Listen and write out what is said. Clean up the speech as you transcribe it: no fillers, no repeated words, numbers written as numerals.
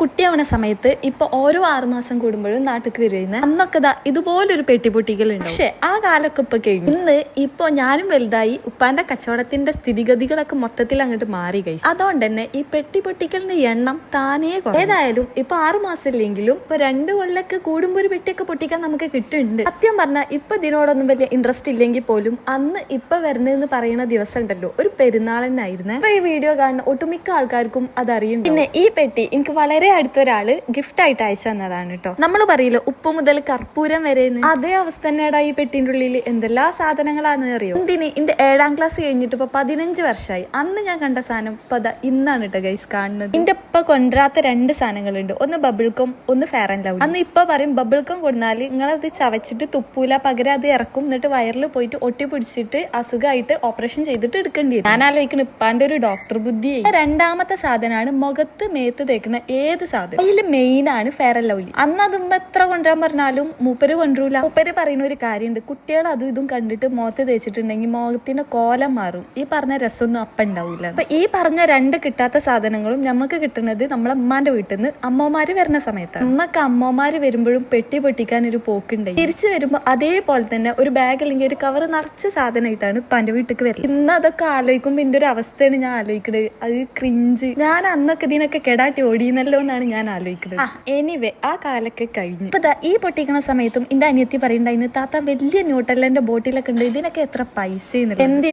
കുട്ടിയാവുന്ന സമയത്ത് ഇപ്പൊ ഓരോ 6 മാസം കൂടുമ്പോഴും നാട്ടിലേക്ക് വരുന്നത് അന്നൊക്കെ ഇതുപോലൊരു പെട്ടിപ്പൊട്ടികളുണ്ട്. പക്ഷെ ആ കാലമൊക്കെ ഇപ്പൊ കഴിഞ്ഞു. ഇന്ന് ഇപ്പൊ ഞാനും വലുതായി ഉപ്പാന്റെ കച്ചവടത്തിന്റെ സ്ഥിതിഗതികളൊക്കെ മൊത്തത്തിൽ അങ്ങോട്ട് മാറി കഴിച്ചു. അതുകൊണ്ട് തന്നെ ഈ പെട്ടിപ്പൊട്ടിക്കലിന്റെ എണ്ണം താനേ കുറയും. ഏതായാലും ഇപ്പൊ 6 മാസം ഇല്ലെങ്കിലും ഇപ്പൊ 2 കൊല്ലൊക്കെ കൂടുമ്പോ ഒരു പെട്ടിയൊക്കെ പൊട്ടിക്കാൻ നമുക്ക് കിട്ടുന്നുണ്ട്. സത്യം പറഞ്ഞാൽ ഇപ്പൊ ഇതിനോടൊന്നും വലിയ ഇൻട്രസ്റ്റ് ഇല്ലെങ്കിൽ പോലും അന്ന് ഇപ്പൊ വരണെന്ന് പറയുന്ന ദിവസം ഉണ്ടല്ലോ ഒരു പെരുന്നാൾ തന്നെയായിരുന്നു. ഇപ്പൊ ഈ വീഡിയോ കാണുന്ന ഒട്ടുമിക്ക ആൾക്കാർക്കും അതറിയും. പിന്നെ ഈ പെട്ടി എനിക്ക് വളരെ അടുത്തൊരാള് ഗിഫ്റ്റ് ആയിട്ട് അയച്ചു തന്നതാണ് കേട്ടോ. നമ്മൾ പറയില്ല ഉപ്പ് മുതൽ കർപ്പൂരം വരെ, അതേ അവസ്ഥ തന്നെയാടാ ഈ പെട്ടിന്റെ ഉള്ളിൽ എന്തെല്ലാം സാധനങ്ങളാണെന്ന് അറിയോ. എന്തിന് എന്റെ 7ാം ക്ലാസ് കഴിഞ്ഞിട്ട് ഇപ്പൊ 15 വർഷമായി. അന്ന് ഞാൻ കണ്ട സാധനം ഇപ്പൊ ഇന്നാണ് കേട്ടോ ഗൈസ് കാണുന്നത്. എന്റെ ഇപ്പൊ കൊണ്ടുവരാത്ത 2 സാധനങ്ങളുണ്ട്. ഒന്ന് ബബിൾകം, ഒന്ന് ഫെയർ ആൻഡ് ലവ്ലി. അന്ന് ഇപ്പൊ പറയും ബബിൾകം കൊടുത്താൽ നിങ്ങളത് ചവച്ചിട്ട് തുപ്പൂല, പകരം അത് ഇറക്കും, എന്നിട്ട് വയറിൽ പോയിട്ട് ഒട്ടി പിടിച്ചിട്ട് അസുഖമായിട്ട് ഓപ്പറേഷൻ ചെയ്തിട്ട് എടുക്കേണ്ടി വരും. ഞാൻ ആലോചിക്കണം ഇപ്പാന്റെ ഒരു ഡോക്ടർ ബുദ്ധി. 2ാമത്തെ സാധനമാണ് മുഖത്ത് മേത്ത് തേക്കുന്ന ഏത് സാധനം. അതിൽ മെയിൻ ആണ് ഫെയർ ആൻഡ് ലവ്ലി. അന്ന് അതുമ്പോ എത്ര കൊണ്ടുവരാൻ പറഞ്ഞാലും മൂപ്പര് കൊണ്ടുവരൂല. മൂപ്പര് പറയുന്ന ഒരു കാര്യമുണ്ട്, കുട്ടികൾ അതും ഇതും കണ്ടിട്ട് മുഖത്ത് തേച്ചിട്ടുണ്ടെങ്കിൽ മുഖത്തിന്റെ കോലം മാറും. ഈ പറഞ്ഞ രസമൊന്നും അപ്പം ഉണ്ടാവില്ല. അപ്പൊ ഈ പറഞ്ഞ 2 കിട്ടാത്ത സാധനങ്ങളും നമുക്ക് കിട്ടുന്നത് നമ്മളെ അമ്മാന്റെ വീട്ടിൽ നിന്ന് അമ്മമാര് വരുന്ന സമയത്താണ്. അന്നൊക്കെ അമ്മമാര് വരുമ്പോഴും പെട്ടി പൊട്ടിക്കാൻ ഒരു പോക്കുണ്ടായി. തിരിച്ചു വരുമ്പോ അതേപോലെ തന്നെ ഒരു ബാഗ് അല്ലെങ്കിൽ ഒരു കവർ നിറച്ച സാധനമായിട്ടാണ് ഇപ്പാന്റെ വീട്ടിലേക്ക് വരുന്നത്. ഇന്ന് അതൊക്കെ ആലോചിക്കുമ്പോ എന്റെ ഒരു അവസ്ഥയാണ് ഞാൻ ആലോചിക്കുന്നത്. അത് ക്രിഞ്ച്. ഞാൻ അന്നൊക്കെ ഇതിനൊക്കെ കെടാട്ടി ഓടിയെന്നല്ലോ എന്നാണ് ഞാൻ ആലോചിക്കുന്നത്. എനിവേ ആ കാലൊക്കെ കഴിഞ്ഞു. ഇപ്പൊ ഈ പൊട്ടിക്കുന്ന സമയത്തും എന്റെ അനിയത്തി പറയണ്ടായിരുന്നു, താത്ത വലിയ ന്യൂട്ടല്ലന്റെ ബോട്ടിലൊക്കെ ഉണ്ട്, ഇതിനൊക്കെ എത്ര പൈസ.